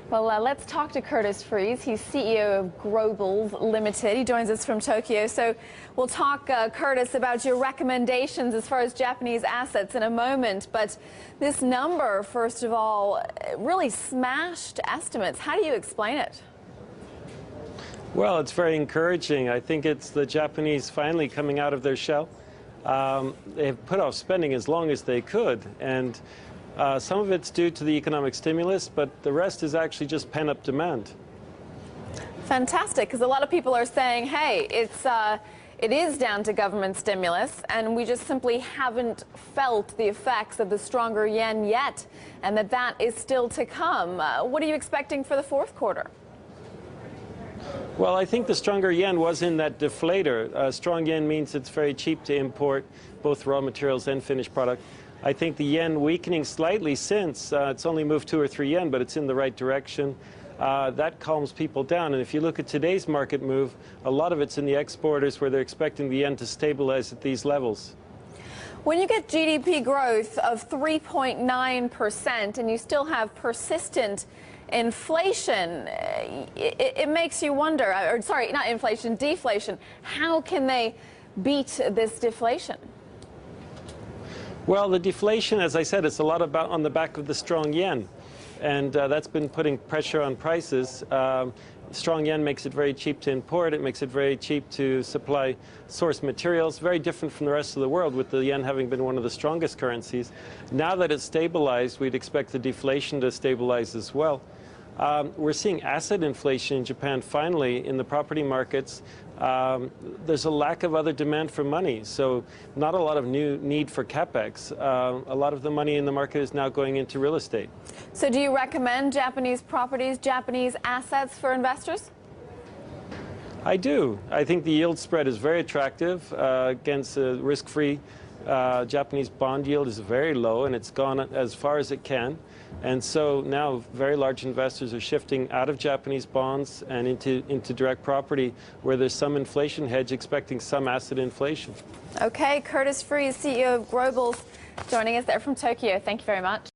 Well, let's talk to Curtis Freeze. He's CEO of Gro Bels Limited. He joins us from Tokyo. So we'll talk, Curtis, about your recommendations as far as Japanese assets in a moment. But this number, first of all, really smashed estimates. How do you explain it? Well, it's very encouraging. I think it's the Japanese finally coming out of their shell. They've put off spending as long as they could, and some of it's due to the economic stimulus, but the rest is actually just pent-up demand. Fantastic, because a lot of people are saying, hey, it is down to government stimulus, and we just simply haven't felt the effects of the stronger yen yet, and that is still to come. What are you expecting for the fourth quarter? Well, I think the stronger yen was in that deflator. Strong yen means it's very cheap to import both raw materials and finished product. I think the yen weakening slightly since, it's only moved 2 or 3 yen, but it's in the right direction. That calms people down. And if you look at today's market move, a lot of it's in the exporters where they're expecting the yen to stabilize at these levels. When you get GDP growth of 3.9% and you still have persistent inflation, it makes you wonder, or sorry, not inflation, deflation. How can they beat this deflation? Well, the deflation, as I said, it's a lot about on the back of the strong yen, and that's been putting pressure on prices. Strong yen makes it very cheap to import. It makes it very cheap to supply source materials, very different from the rest of the world, with the yen having been one of the strongest currencies. Now that it's stabilized, we'd expect the deflation to stabilize as well. We're seeing asset inflation in Japan finally in the property markets. There's a lack of other demand for money, so not a lot of new need for capex. A lot of the money in the market is now going into real estate. So do you recommend Japanese properties, Japanese assets for investors? I do. I think the yield spread is very attractive against risk-free. Japanese bond yield is very low, and it's gone as far as it can. And so now very large investors are shifting out of Japanese bonds and into direct property where there's some inflation hedge, expecting some asset inflation. Okay, Curtis Freeze, CEO of Gro Bels, joining us there from Tokyo. Thank you very much.